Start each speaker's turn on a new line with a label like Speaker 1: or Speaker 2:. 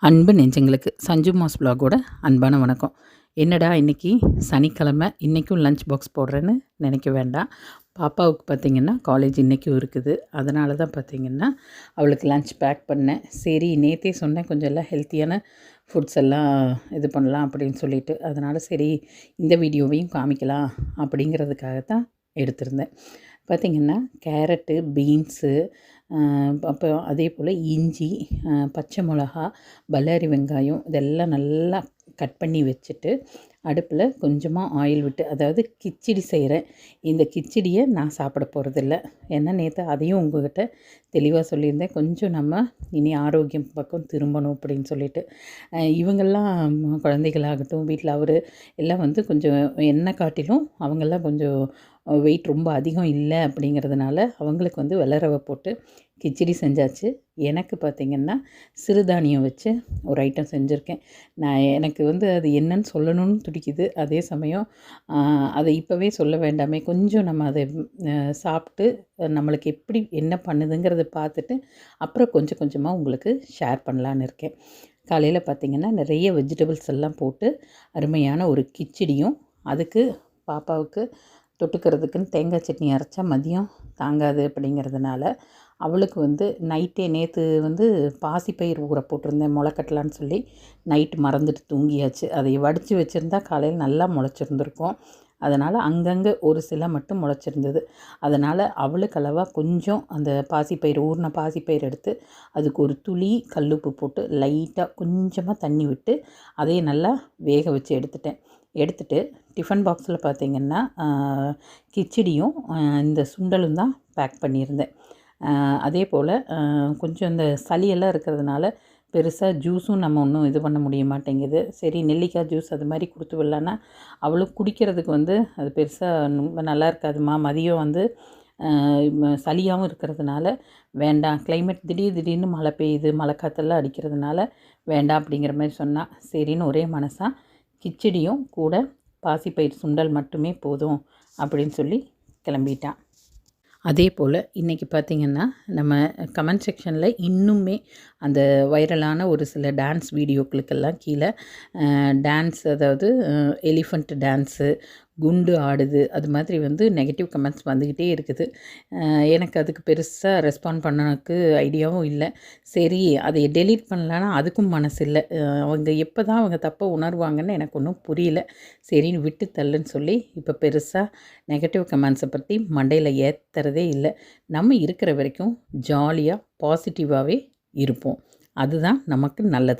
Speaker 1: அன்பு நெஞ்சங்களுக்கு சஞ்சு மாஸ் vlog-ஓட அன்பான வணக்கம். என்னடா இன்றைக்கி சனிக்கிழமை இன்றைக்கும் லஞ்ச் பாக்ஸ் போடுறேன்னு நினைக்க வேண்டாம். பாப்பாவுக்கு பார்த்திங்கன்னா காலேஜ் இன்றைக்கும் இருக்குது. அதனால தான் பார்த்திங்கன்னா அவளுக்கு லஞ்ச் பேக் பண்ணேன். சரி நேற்றே சொன்னேன் கொஞ்சம் எல்லாம் ஹெல்த்தியான ஃபுட்ஸ் எல்லாம் இது பண்ணலாம் அப்படின்னு சொல்லிட்டு, அதனால் சரி இந்த வீடியோவையும் காமிக்கலாம் அப்படிங்கிறதுக்காகத்தான் எடுத்திருந்தேன். பார்த்திங்கன்னா கேரட்டு, பீன்ஸு, அப்புறம் அதே போல் இஞ்சி, பச்சை மிளகா, பல்லாரி வெங்காயம் இதெல்லாம் நல்லா கட் பண்ணி வச்சுட்டு அடுப்பில் கொஞ்சமாக ஆயில் விட்டு, அதாவது கிச்சடி செய்கிறேன். இந்த கிச்சடியை நான் சாப்பிட போகிறதில்ல. ஏன்னா நேற்று அதையும் உங்கள்கிட்ட தெளிவாக சொல்லியிருந்தேன். கொஞ்சம் நம்ம இனி ஆரோக்கியம் பக்கம் திரும்பணும் அப்படின்னு சொல்லிட்டு, இவங்கெல்லாம் குழந்தைகளாகட்டும் வீட்டில் அவர் எல்லாம் வந்து கொஞ்சம் எண்ணெய் காட்டிலும் அவங்கெல்லாம் கொஞ்சம் வெயிட் ரொம்ப அதிகம் இல்லை அப்படிங்கிறதுனால அவங்களுக்கு வந்து வெள்ளை ரவை போட்டு கிச்சடி செஞ்சாச்சு. எனக்கு பார்த்திங்கன்னா சிறுதானியம் வச்சு ஒரு ஐட்டம் செஞ்சுருக்கேன். எனக்கு வந்து அது என்னன்னு சொல்லணும்னு துடிக்குது. அதே சமயம் அதை இப்போவே சொல்ல வேண்டாமே, கொஞ்சம் நம்ம அதை சாப்பிட்டு நம்மளுக்கு எப்படி என்ன பண்ணுதுங்கிறத பார்த்துட்டு அப்புறம் கொஞ்சம் கொஞ்சமாக உங்களுக்கு ஷேர் பண்ணலான்னு இருக்கேன். காலையில் பார்த்திங்கன்னா நிறைய வெஜிடபிள்ஸ் எல்லாம் போட்டு அருமையான ஒரு கிச்சடியும், அதுக்கு பாப்பாவுக்கு தொட்டுக்கிறதுக்குன்னு தேங்காய் சட்னி அரைச்சா மதியம் தாங்காது அப்படிங்கிறதுனால அவளுக்கு வந்து நைட்டே நேற்று வந்து பாசிப்பயிர் ஊற போட்டிருந்தேன் முளைக்கட்டலான்னு சொல்லி, நைட்டு மறந்துட்டு தூங்கியாச்சு. அதை வடித்து வச்சுருந்தா காலையில் நல்லா முளைச்சிருந்துருக்கும். அதனால் அங்கங்கே ஒரு சில மட்டும் முளைச்சிருந்தது. அதனால் அவளுக்கு அளவாக கொஞ்சம் அந்த பாசிப்பயிர் ஊறின பாசிப்பயிர் எடுத்து அதுக்கு ஒரு துளி கல்லுப்பு போட்டு லைட்டாக கொஞ்சமாக தண்ணி விட்டு அதையே நல்லா வேக வச்சு எடுத்துட்டு டிஃபன் பாக்ஸில் பார்த்திங்கன்னா கிச்சடியும் இந்த சுண்டலும் தான் பேக் பண்ணியிருந்தேன். அதே போல் கொஞ்சம் இந்த சளியெல்லாம் இருக்கிறதுனால பெருசாக ஜூஸும் நம்ம ஒன்றும் இது பண்ண முடிய மாட்டேங்குது. சரி நெல்லிக்காய் ஜூஸ் அது மாதிரி கொடுத்து விடலான்னா அவளும் குடிக்கிறதுக்கு வந்து அது பெருசாக ரொம்ப நல்லா இருக்காதுமா, மதியம் வந்து சளியாகவும் இருக்கிறதுனால வேண்டாம், கிளைமேட் திடீர்னு மழை பெய்யுது, மழை காற்றெல்லாம் அடிக்கிறதுனால வேண்டாம் அப்படிங்கிற மாதிரி சொன்னால் சரின்னு ஒரே மனசாக கிச்சடியும் கூட பாசிப்பயிர் சுண்டல் மட்டுமே போதும் அப்படின்னு சொல்லி கிளம்பிட்டான். அதே போல் இன்றைக்கி பார்த்திங்கன்னா நம்ம கமெண்ட் செக்ஷனில் இன்னுமே அந்த வைரலான ஒரு சில டான்ஸ் வீடியோக்களுக்கெல்லாம் கீழே டான்ஸ், அதாவது எலிஃபண்ட் டான்ஸு, குண்டு ஆடுது, அது மாதிரி வந்து நெகட்டிவ் கமெண்ட்ஸ் வந்துக்கிட்டே இருக்குது. எனக்கு அதுக்கு பெருசாக ரெஸ்பாண்ட் பண்ணக்கு ஐடியாவும் இல்லை. சரி அதை டெலீட் பண்ணலான்னா அதுக்கும் மனசு இல்லை. அவங்க எப்போ தான் அவங்க தப்பை உணர்வாங்கன்னு எனக்கு ஒன்றும் புரியல. சரின்னு விட்டு தள்ளுன்னு சொல்லி இப்போ பெருசாக நெகட்டிவ் கமெண்ட்ஸை பற்றி மண்டையில் ஏற்றுறதே இல்லை. நம்ம இருக்கிற வரைக்கும் ஜாலியாக பாசிட்டிவாகவே இருப்போம். அதுதான் நமக்கு நல்லது.